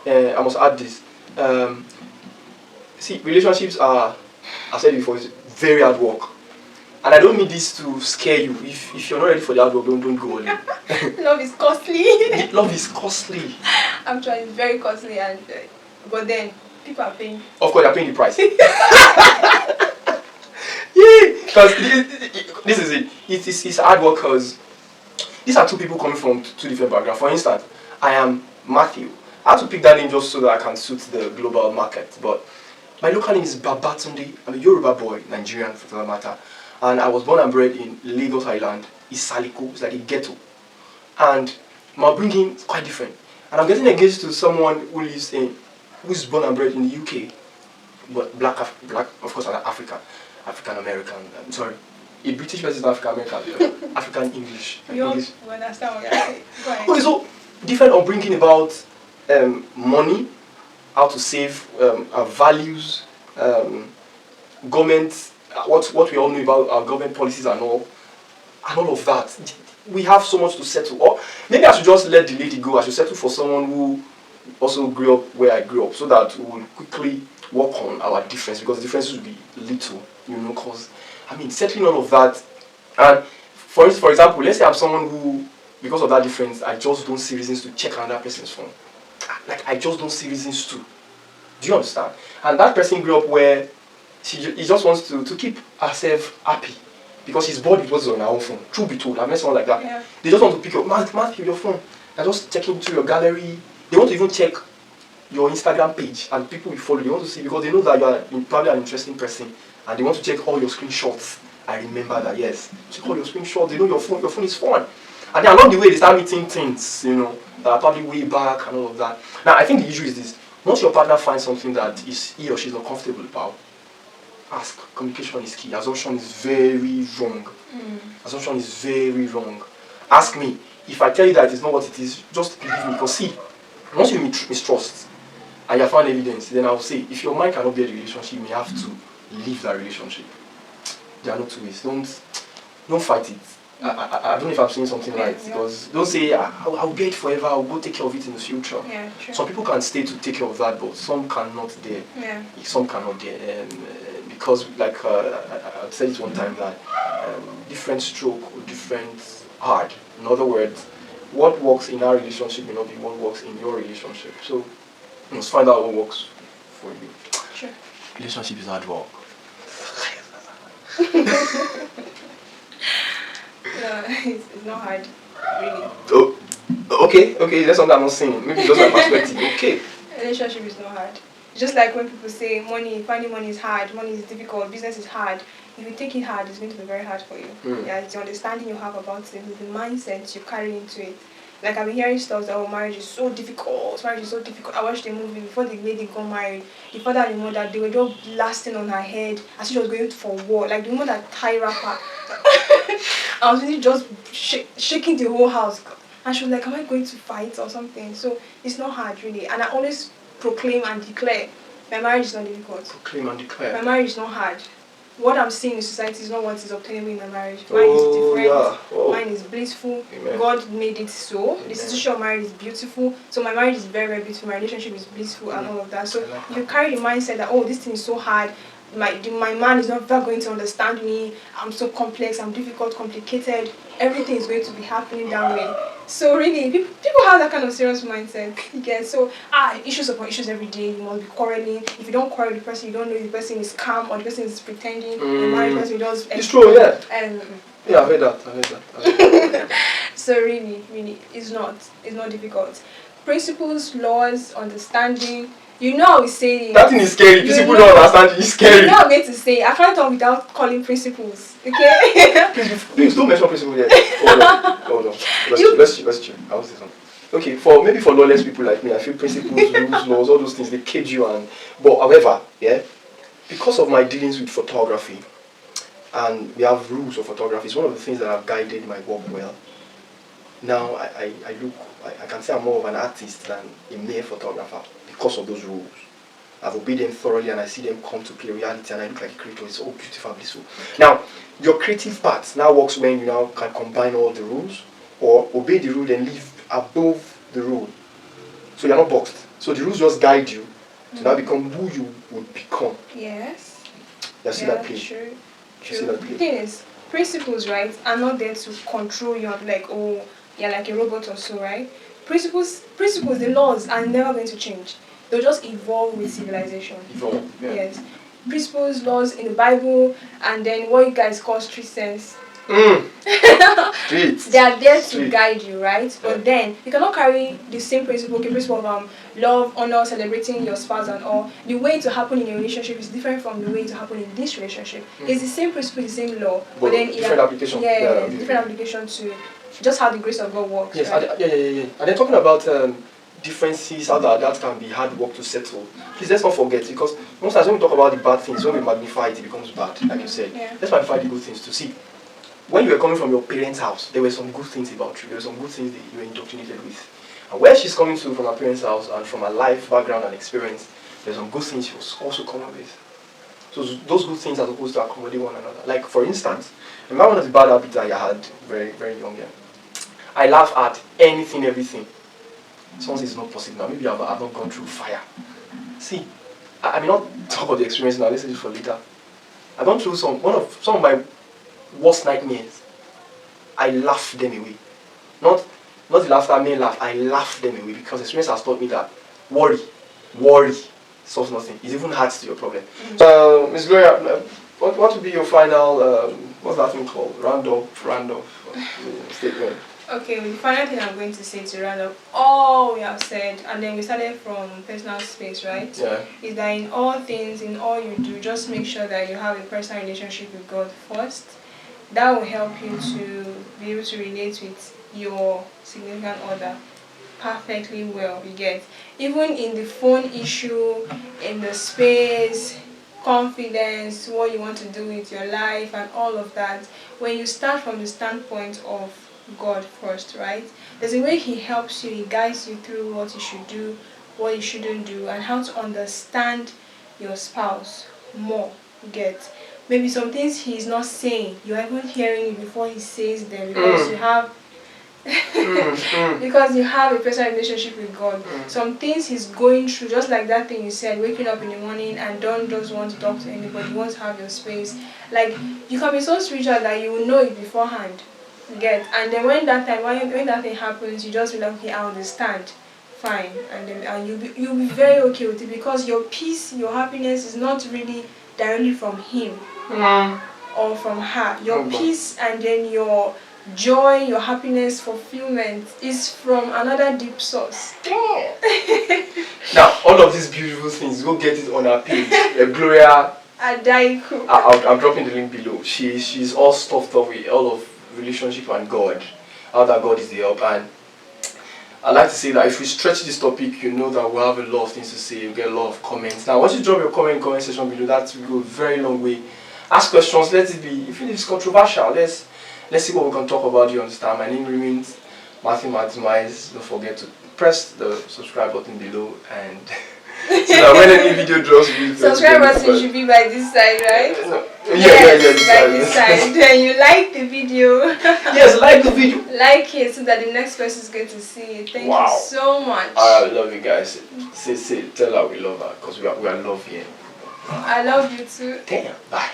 I must add this. Um, See, relationships are, I said it before, it's very hard work. And I don't mean this to scare you. If you're not ready for the hard work, don't go all in. Love is costly. Love is costly. Actually, it's very costly, and but then people are paying. Of course, they're paying the price. Yeah, because this is it. It's hard work because these are two people coming from two different backgrounds. For instance, I am Matthew. I had to pick that name just so that I can suit the global market. But my local name is Babatunde. I'm a Yoruba boy, Nigerian for that matter. And I was born and bred in Lagos Island, Isaliko. It's like a ghetto. And my upbringing is quite different. And I'm getting engaged to someone who's born and bred in the UK, but black, of course, an African American. I'm sorry, a British person is African American, African English. You English. understand what you're saying? Go ahead. Okay, so different upbringing about money, how to save, our values, government, what we all know about our government policies and all of that. We have so much to settle. Or maybe I should just let the lady go. I should settle for someone who also grew up where I grew up, so that we will quickly work on our difference, because the differences will be little, because I mean, settling all of that. And for example, let's say I'm someone who, because of that difference, I just don't see reasons to check another person's phone. Like, I just don't see reasons to. Do you understand? And that person grew up where he just wants to keep herself happy, because he's bored with what's on her own phone. Truth be told, I've met someone like that. Yeah. They just want to pick up, Matthew, your phone. They're just checking through your gallery. They want to even check your Instagram page, and people will follow. They want to see, because they know that you are probably an interesting person, and they want to check all your screenshots. I remember that, yes. Check all your screenshots. They know your phone is fun. And then along the way, they start meeting things, that are probably way back and all of that. Now, I think the issue is this. Once your partner finds something that he or she is not comfortable about, ask. Communication is key. Assumption is very wrong. Assumption is very wrong. Ask me. If I tell you that it's not what it is, just believe me. Because see, once you mistrust and you have found evidence, then I'll say, if your mind cannot bear the relationship, you may have to leave that relationship. There are no two ways. Don't fight it. I don't know if I'm saying something right, because don't say, I'll bear it forever, I'll go take care of it in the future. Yeah, sure. Some people can stay to take care of that, but some cannot dare. Yeah. Some cannot dare. Because, like I said it one time, that different stroke or different hard. In other words, what works in our relationship may not be what works in your relationship. So you must find out what works for you. Sure. Relationship is hard work. No, it's not hard, really. Oh, okay, that's something I'm not saying. Maybe just my perspective. Okay. Relationship is not hard. Just like when people say finding money is hard, money is difficult, business is hard. If you take it hard, it's going to be very hard for you. Yeah, it's the understanding you have about it, it's the mindset you carry into it. Like, I've been hearing stuff that, marriage is so difficult, I watched a movie before the lady got married. The father and the mother, they were just blasting on her head as she was going for war. Like, the woman that tie wrapper. I was really just shaking the whole house. And she was like, am I going to fight or something? So, it's not hard, really. And I always proclaim and declare, my marriage is not difficult. Proclaim and declare. My marriage is not hard. What I'm seeing in society is not what is obtainable in my marriage. Mine is different. Yeah. Oh. Mine is blissful. Amen. God made it so. Amen. The institution of marriage is beautiful. So my marriage is very, very beautiful. My relationship is blissful and all of that. So if you carry the mindset that, this thing is so hard, my man is not ever going to understand me, I'm so complex, I'm difficult, complicated, everything is going to be happening that way. So really, people have that kind of serious mindset. Again, so issues upon issues every day. You must be quarreling. If you don't quarrel with the person, you don't know if the person is calm or the person is pretending. The married person does. It's true, yeah. Yeah, I've heard that. So really, it's not difficult. Principles, laws, understanding. You know, I will say that thing is scary. People don't understand. It's scary. You know, I'm going to say I can't talk without calling principles. Okay. please don't mention principles yet. Hold on. Let's chill. I will say something. Okay, for lawless people like me, I feel principles, rules, laws, all those things, they cage you. But however, because of my dealings with photography, and we have rules of photography, it's one of the things that have guided my work well. Now I can say I'm more of an artist than a mere photographer because of those rules. I've obeyed them thoroughly and I see them come to play reality and I look like a creator. It's all beautiful, blissful. Now, your creative part now works when you now can combine all the rules or obey the rule and live above the rule. So you're not boxed. So the rules just guide you to now become who you would become. Yes. You see that play? True. You see that The play? thing is, principles, right, are not there to control you, like, oh, you're like a robot or so, right? Principles, the laws are never going to change. They'll just evolve with civilization. Evolve, yeah. Yes. Principles, laws in the Bible, and then what you guys call street sense. Street. They are there to guide you, right? Yeah. But then you cannot carry the same principle, of love, honor, celebrating your spouse and all. The way to happen in a relationship is different from the way to happen in this relationship. It's the same principle, the same law, but then different application. Yeah, different application to just how the grace of God works. Yes, right? yeah. And then talking about differences, how that can be hard work to settle. Please let's not forget, because most times when we talk about the bad things, when we magnify it, it becomes bad, like you said. Yeah. Let's magnify the good things to see. When you were coming from your parents' house, there were some good things about you. There were some good things that you were indoctrinated with. And where she's coming to from her parents' house and from her life background and experience, there's some good things she was also coming with. So those good things are supposed to accommodate one another. Like for instance, remember one of the bad habits I had very, very young. Yeah? I laugh at anything, everything. Someone says it's not possible now. Maybe I've not gone through fire. See, I may not talk about the experience now. Let's say it for later. I've gone through some of my worst nightmares. I laugh them away. Not the laughter I may laugh. I laugh them away because experience has taught me that worry solves nothing. It even adds to your problem. So, Ms. Gloria, what would be your final what's that thing called? Round-off statement. Okay, the final thing I'm going to say to round up all we have said, and then we started from personal space, right? Yeah. Is that in all things, in all you do, just make sure that you have a personal relationship with God first. That will help you to be able to relate with your significant other perfectly well, you get. Even in the phone issue, in the space, confidence, what you want to do with your life and all of that, when you start from the standpoint of God first, right? There's a way He helps you, He guides you through what you should do, what you shouldn't do, and how to understand your spouse more, you get. Maybe some things He's not saying, you're even hearing it before He says them because you have because you have a personal relationship with God. Some things He's going through, just like that thing you said, waking up in the morning and don't just want to talk to anybody, you want to have your space. Like, you can be so spiritual that you will know it beforehand. You get. And then when that thing happens, you just be like, okay, I understand. Fine. And you'll be very okay with it because your peace, your happiness is not really directly from Him or from her. Your peace and then your joy, your happiness, fulfillment is from another deep source. Now, all of these beautiful things, go get it on our page. Gloria Adaiku. I'm dropping the link below. She's all stuffed up with all of relationship and God. How that God is the help. And I like to say that if we stretch this topic, you know that we'll have a lot of things to say. You'll get a lot of comments. Now, once you drop your comment section below, that will go a very long way. Ask questions. Let it be. If it's controversial, let's see what we can talk about. You understand? My name remains Matthew Martimize. Don't forget to press the subscribe button below and so that when any video drops, subscribe button should be by this side, right? No. Yes, by this side. Then you like the video. Yes, like the video. Like it so that the next person is going to see it. Thank you so much. I love you guys. Say, tell her we love her because we are love here. I love you too. Damn. Bye.